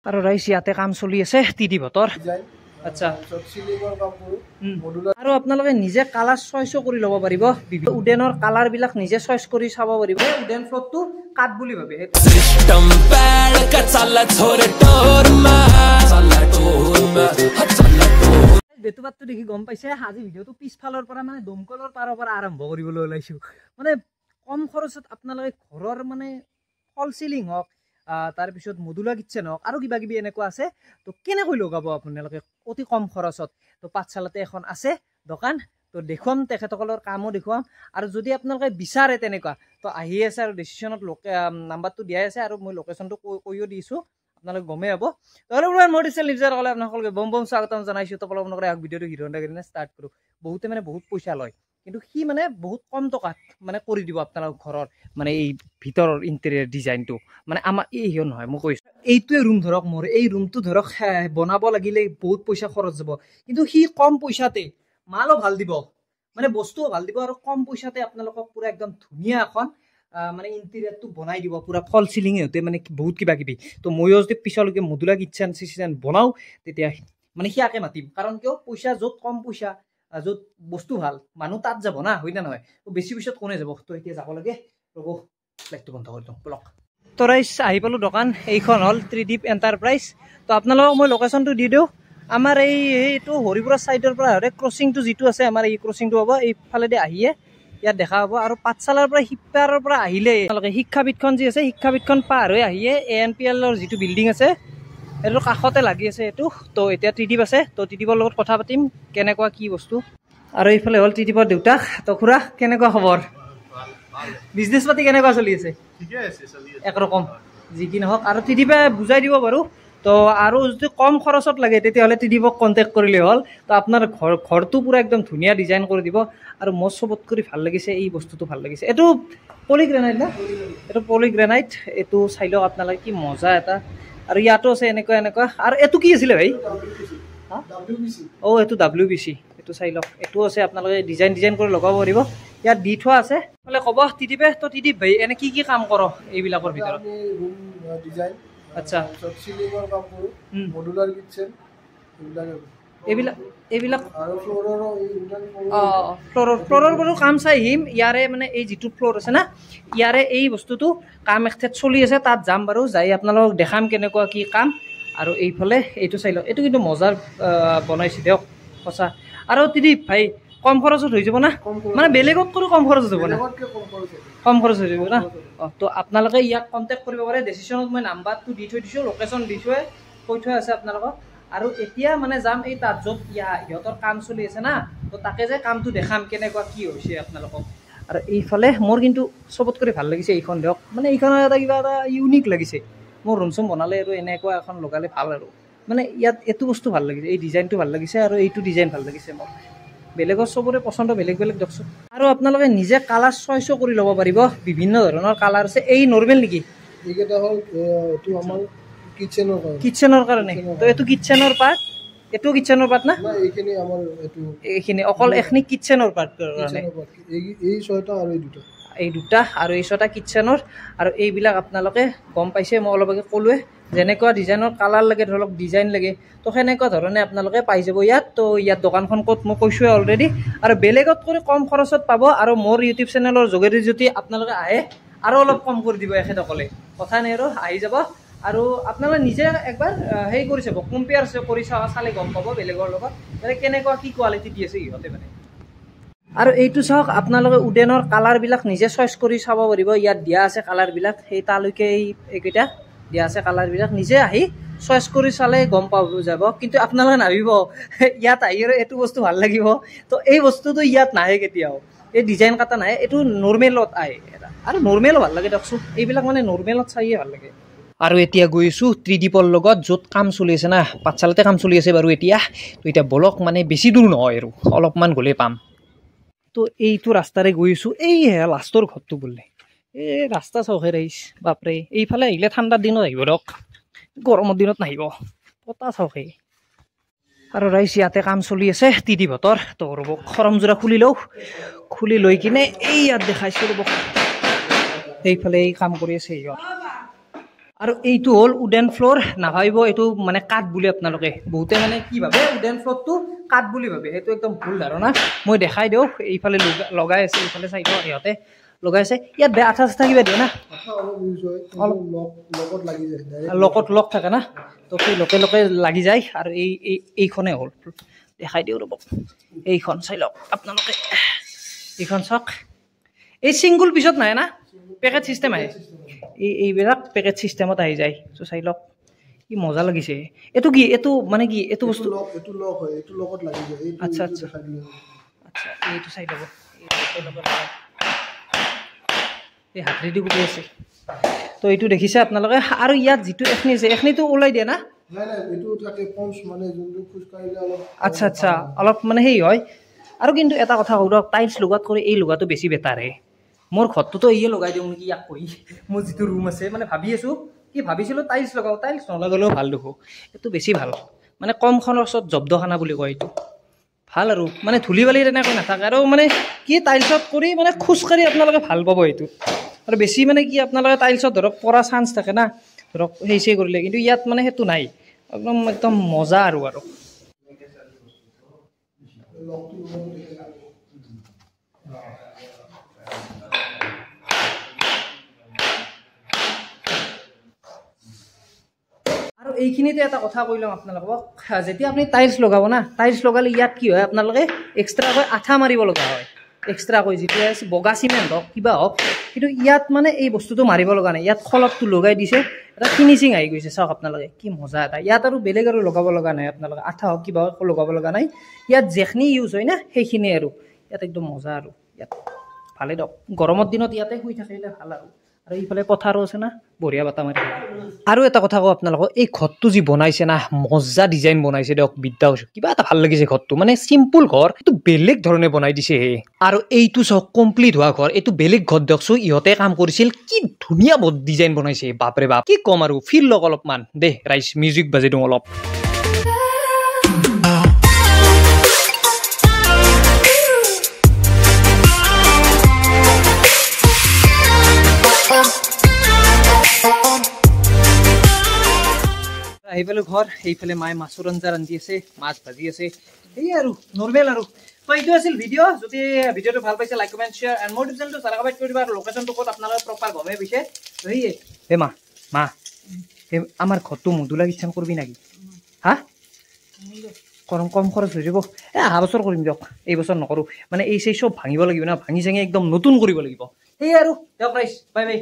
আৰু ৰাইজ ইয়াতে কাম চলি আছে টিডি বতৰ আচ্ছা আৰু আপোনালোকে নিজে কালাৰ চইচো কৰি ল'ব পাৰিব উডেনৰ কালাৰ বিলাক নিজে চইচ কৰি চাব পাৰিব উডেন ফ্লোৰটো কাট বুলি ভাবে সিস্টেম প্যাড কা চালা ছোৰে টোৰ মা চালা টোৰ মা বেতুবাতটো দেখি গম পাইছে আজি ভিডিওটো পিছফালৰ পৰা মানে দমকলৰ পাৰৰ পৰা আৰম্ভ কৰিবলৈ ওলাইছো মানে কম খৰচত আপোনালোকে ঘৰৰ মানে ফল সিলিং হওক তাৰ পিছত মডুলাৰ কিচেন হওক আৰু কিবা কিবি এনেকুৱা আছে তো কেনেকৈ লগাব আপোনালোকে অতি কম খৰচত তো পাঠশালাতে এখন আছে দোকান তো দেখুৱাম তেখেতসকলৰ কামো দেখুৱাম আৰু যদি আপোনালোকে বিচাৰে তেনেকুৱা তো আহি আছে আৰু ডিসিশনত নাম্বাৰটো দিয়াই আছে আৰু মই লোকেশনটো কৈও দিছো আপোনালোকে গমেই হ'ব তাহলে মোৰ ডিসেল লিজাৰ কলে আপোনালোকে বম বম স্বাগতম জনাইছো তো আপোনালোকে এক ভিডিওটো হিৰ হণ্ডা কৰি ষ্টাৰ্ট কৰো বহুতে মানে বহুত পইচা লয় কিন্তু সি মানে বহুত কম টকাত মানে কৰি দিব আপোনালোকৰ ঘৰৰ মানে এই ভিতৰৰ ইন্টেৰিয়ৰ ডিজাইনটো মানে আমাৰ এই হিয় নহয় মই কৈছো এইটোৱে ৰুম ধৰক মোৰ এই ৰুমটো ধৰক বনাব লাগিলে বহুত পইচা খৰচ যাব কিন্তু সি কম পইচাতে মালো ভাল দিব মানে বস্তুও ভাল দিব আৰু কম পইচাতে আপোনালোকক পুৰা একদম ধুনীয়া এখন মানে ইন্টেৰিয়ৰটো বনাই দিব পুৰা ফল সিলিং হতে মানে বহুত কিবা কিবি তো ময়ো যদি পিছলৈকে মডুলাৰ কিচেন সিচেন বনাও তেতিয়া মানে সিয়াকে মাতিম কাৰণ কিয় পইচা য'ত কম পইচা য'ত বস্তু ভাল মানুহ তাত যাব না হয় না নহয় বেছি পিছত কোনে যাব তো এতিয়া যাব লাগে ৰ'ব লাইটটো বন্ধ কৰি দিওঁ ব্লক তো ৰাইজ আহি পালো দোকান এইখন হ'ল ত্ৰিদীপ এণ্টাৰপ্ৰাইজ তো আপোনালোকক মই লোকেশ্যনটো দি দিওঁ আমাৰ এইটো হৰিপুৰা সাইডৰ পৰা ক্ৰছিংটো যিটো আছে আমাৰ এই ক্ৰছিংটো হ'ব এইফালেদি আহিয়ে ইয়াত দেখা হ'ব আৰু পাঠশালাৰ পৰা সিপাৰৰ পৰা আহিলে আপোনালোকে শিক্ষাবিদখন যি আছে শিক্ষাবিদখন পাৰ হৈ আহিয়ে ANPLৰ যিটো বিল্ডিং আছে এইটো কাষতে লাগি আছে এইটো তো এতিয়া ত্ৰিদীপ আছে তো ত্ৰিদীপৰ লগত কথা পাতিম কেনেকুৱা কি বস্তু আৰু এইফালে হ'ল ত্ৰিদীপৰ দেউতাক তো খুৰা কেনেকুৱা খবৰ বিজনেছ পাতি কেনেকুৱা চলি আছে ঠিকে আছে চলি আছে একৰকম যি কি নহওক আৰু ত্ৰিদীপে বুজাই দিব বাৰু তো আৰু যদি কম খৰচত লাগে তেতিয়াহ'লে ত্ৰিদীপক কণ্টেক্ট কৰিলে হ'ল তো আপোনাৰ ঘৰটো পুৰা একদম ধুনীয়া ডিজাইন কৰি দিব আৰু মোৰ চবত কৰি ভাল লাগিছে এই বস্তুটো ভাল লাগিছে এইটো পলিগ্ৰেনাইট না এইটো পলিগ্ৰেনাইট এইটো চাই লওক আপোনালোকে কি মজা এটা আৰু ইয়াতো আছে এনেকুৱা এনেকুৱা আৰু এইটো কি আছিলে ভাই এইটো WBC এইটো চাই লওক এইটো আছে আপোনালোকে ডিজাইন কৰি লগাব পাৰিব ইয়াত দি থোৱা আছে বোলে ক'ব ত্ৰিদীপে তো ত্ৰিদীপ ভাই এনে কি কাম কৰ এইবিলাকৰ ভিতৰত ডিজাইন আচ্ছা সিলিংৰ কাম কৰো মডুলাৰ কিচেন এইবিলাক আৰু ফ্লোৰৰ বাৰু কাম চাই আহিম ইয়াৰে মানে এই যিটো ফ্লোৰ আছে না ইয়াৰে এই বস্তুটো কাম একঠেত চলি আছে তাত যাম বাৰু যাই আপোনালোকক দেখাম কেনেকুৱা কি কাম আৰু এইফালে এইটো চাই লওক এইটো কিন্তু মজাৰ বনাইছে দিয়ক সঁচা আৰু ত্ৰিদীপ ভাই কম খৰচত হৈ যাব না মানে বেলেগত কৰি কম খৰচত হ'ব না কম খৰচ হৈ যাব না তো আপোনালোকে ইয়াক কণ্টেক্ট কৰিব পাৰে ডিসিশনত মই নাম্বাৰটো দি থৈ দিছোঁ লোকেশ্যন দি কৈ থোৱা আছে আপোনালোকক আৰু এতিয়া মানে যাম এই তাত য'ত সিহঁতৰ কাম চলি আছে না তো তাকে যে কামটো দেখাম কেনেকুৱা কি হৈছে আপোনালোকক আৰু এইফালে মোৰ কিন্তু চবত কৰি ভাল লাগিছে এইখন দিয়ক মানে এইখনৰ এটা কিবা এটা ইউনিক লাগিছে মোৰ ৰুম চুম বনালে আৰু এনেকুৱা এখন লগালে ভাল আৰু মানে ইয়াত এইটো বস্তু ভাল লাগিছে এই ডিজাইনটো ভাল লাগিছে আৰু এইটো ডিজাইন ভাল লাগিছে মোৰ বেলেগৰ চবৰে পচন্দ বেলেগ দিয়কচোন আৰু আপোনালোকে নিজে কালাৰ চইচো কৰি ল'ব পাৰিব বিভিন্ন ধৰণৰ কালাৰ আছে এই নৰ্মেল নেকি এইকেইটা হ'ল এইটো আমাৰ কিচেনৰ কাৰণে তো এইটো কিচেনৰ পাৰ্ট এইটো কিচেনৰ পাৰ্ট না এইখিনি আমাৰ এইখিনি অকল এখনি কিচেনৰ পাৰ্ট কাৰণে এই ছয়টা আৰু এই দুটা আৰু এই ছয়টা কিচেনৰ আৰু এইবিলাক আপোনালোকে গম পাইছে মই অলপ আগে ক'লোৱে যেনেকুৱা ডিজাইনৰ কালাৰ লাগে ধৰক ডিজাইন লাগে তো সেনেকুৱা ধৰণে আপোনালোকে পাই যাব ইয়াত তো ইয়াত দোকানখন ক'ত মই কৈছোৱে অলৰেডি আৰু বেলেগত কৰি কম খৰচত পাব আৰু মোৰ ইউটিউব চেনেলৰ যোগেদি যদি আপোনালোকে আহে আৰু অলপ কম কৰি দিব এখেতসকলে কথা নাই আৰু আহি যাব আৰু আপোনালোকে নিজে একবাৰ হেৰি কৰি চাব কম্পেয়াৰ কৰি চালে গম পাব বেলেগৰ লগত মানে কেনেকুৱা কি কোৱালিটি দি আছে সিহঁতে মানে আৰু এইটো চাওক আপোনালোকে উডেনৰ কালাৰবিলাক নিজে চইচ কৰি চাব পাৰিব ইয়াত দিয়া আছে কালাৰবিলাক সেই তালৈকে এইকেইটা দিয়া আছে কালাৰবিলাক নিজে আহি চইচ কৰি চালে গম পাব যাব কিন্তু আপোনালোকে নাভাবিব ইয়াত আহি আৰু এইটো বস্তু ভাল লাগিব তো এই বস্তুটো ইয়াত নাহে কেতিয়াও এই ডিজাইন কাটা নাহে এইটো নৰ্মেলত আহে আৰু নৰ্মেলো ভাল লাগে দিয়কচোন এইবিলাক মানে নৰ্মেলত চাইয়ে ভাল লাগে আৰু এতিয়া গৈছোঁ ত্ৰিদীপৰ লগত য'ত কাম চলি আছে না পাঠশালাতে কাম চলি আছে বাৰু এতিয়া তো এতিয়া বলক মানে বেছি দূৰ নহয় আৰু অলপমান গ'লে পাম তো এইটো ৰাস্তাৰে গৈছোঁ এই লাষ্টৰ ঘৰটো বোলে এই ৰাস্তা চৌখে ৰাইছ বাপৰে এইফালে আহিলে ঠাণ্ডাৰ দিনত আহিব দিয়ক গৰমৰ দিনত নাহিব পতা চৌখে আৰু ৰাইছ ইয়াতে কাম চলি আছে টিডি বতৰ তো ৰ'ব খৰমজোৰা খুলি লওঁ খুলি লৈ কিনে এই ইয়াত দেখাইছোঁ ৰ'ব এইফালে এই কাম কৰি আছে সিহঁত আৰু এইটো হ'ল উডেন ফ্লোৰ নাভাবিব এইটো মানে কাঠ বুলি আপোনালোকে বহুতে মানে কি ভাবে উডেন ফ্লোৰটো কাঠ বুলি ভাবে সেইটো একদম ভুল ধাৰণা মই দেখাই দিওঁ এইফালে লগাই আছে এইফালে চাইড ইহঁতে লগাই আছে ইয়াত বেয়া আঠা চাঠা কিবা দিয়ে না লগত লগ থাকে না তো সেই লগে লগে লাগি যায় আৰু এইখনে হ'ল দেখাই দিওঁ ৰ'ব এইখন চাই লওক আপোনালোকে এইখন চাওক এই ছিংগুল পিছত নাই না পেকেট চিষ্টেম আহে এইবিলাক পেকেট চিষ্টেমত আহি যায় তো চাই লওক কি মজা লাগিছে এইটো কি এইটো মানে কি এইটো বস্তু আচ্ছা আচ্ছা আচ্ছা এইটো চাই ল'ব এই হাতেদি গুটি আছে তো এইটো দেখিছে আপোনালোকে আৰু ইয়াত যিটো এখনি আছে এখনিটো ওলাই দিয়ে না আচ্ছা আচ্ছা অলপ মানে সেই হয় আৰু কিন্তু এটা কথা কওঁ দিয়ক টাইলছ লগোৱাত কৰি এই লগোৱাটো বেছি বেটাৰ হে মোৰ ঘৰটোতো এইয়ে লগাই দিওঁ নেকি ইয়াক কৈ মোৰ যিটো ৰুম আছে মানে ভাবি আছোঁ কি ভাবিছিলোঁ টাইলছ লগাওঁ টাইলছ নলগালেও ভাল দেখোঁ এইটো বেছি ভাল মানে কম খৰচত জব্দখানা বুলি কয় এইটো ভাল আৰু মানে ধূলি বালি তেনেকৈ নাথাকে আৰু মানে কি টাইলছত কৰি মানে খোজকাঢ়ি আপোনালোকে ভাল পাব এইটো আৰু বেছি মানে কি আপোনালোকে টাইলছত ধৰক পৰা চান্স থাকে না ধৰক সেই কৰিলে কিন্তু ইয়াত মানে সেইটো নাই একদম একদম মজা আৰু আৰু এইখিনিতে এটা কথা কৈ ল'ম আপোনালোকক যেতিয়া আপুনি টাইলছ লগাব না টাইলছ লগালে ইয়াত কি হয় আপোনালোকে এক্সট্ৰাকৈ আঠা মাৰিব লগা হয় এক্সট্ৰাকৈ যিটো বগা চিমেণ্ট হওক কিবা হওক কিন্তু ইয়াত মানে এই বস্তুটো মাৰিব লগা নাই ইয়াত খলপটো লগাই দিছে এটা ফিনিচিং আহি গৈছে চাওক আপোনালোকে কি মজা এটা ইয়াত আৰু বেলেগ আৰু লগাব লগা নাই আপোনালোকে আঠা হওক কিবা হওক লগাব লগা নাই ইয়াত যেখিনি ইউজ হয় না সেইখিনি আৰু ইয়াত একদম মজা আৰু ইয়াত ভালেই দিয়ক গৰমৰ দিনত ইয়াতে শুই থাকিলে ভাল আৰু এইফালে পথাৰো আছে না বঢ়িয়া বতাহ মাৰি আৰু এটা কথা কওঁ আপোনালোকক এই ঘৰটো যি বনাইছে না মজা ডিজাইন বনাইছে দিয়ক বিদ্যা কৈছোঁ কিবা এটা ভাল লাগিছে ঘৰটো মানে চিম্পুল ঘৰ এইটো বেলেগ ধৰণে বনাই দিছে হে আৰু এইটো চাওক কমপ্লিট হোৱা ঘৰ এইটো বেলেগ ঘৰ দিয়কচোন ইহঁতে কাম কৰিছিল কি ধুনীয়া ডিজাইন বনাইছে বাপৰে বাপ কি ক'ম আৰু ফিল লওক অলপমান দে ৰাইজ মিউজিক বাজি দিওঁ অলপ এইফালে ঘৰ এইফালে মায়ে মাছৰ আঞ্জা ৰান্ধি আছে মাছ ভাজি আছে এই আৰু নৰ্মেল আৰু তো এইটো আছিল ভিডিঅ' যদি ভিডিঅ'টো ভাল পাইছে লাইক কমেণ্ট শ্বেয়াৰ এণ্ড মোৰ চেনেলটো ছাবস্ক্ৰাইব কৰি দিবা আৰু লোকেশ্যনটো ক'ত আপোনালোকে প্ৰপাৰ গমে পাইছে সেয়ে হে মা আমাৰ ঘৰটো মধুলা কিটচেন কৰবি নেকি হা কম খৰচ হৈ যাব অহা বছৰ কৰিম দিয়ক এই বছৰ নকৰোঁ মানে এই চব ভাঙিব লাগিব না ভাঙি চাঙি একদম নতুন কৰিব লাগিব সেয়ে আৰু দিয়ক ৰাইজ বাই বাই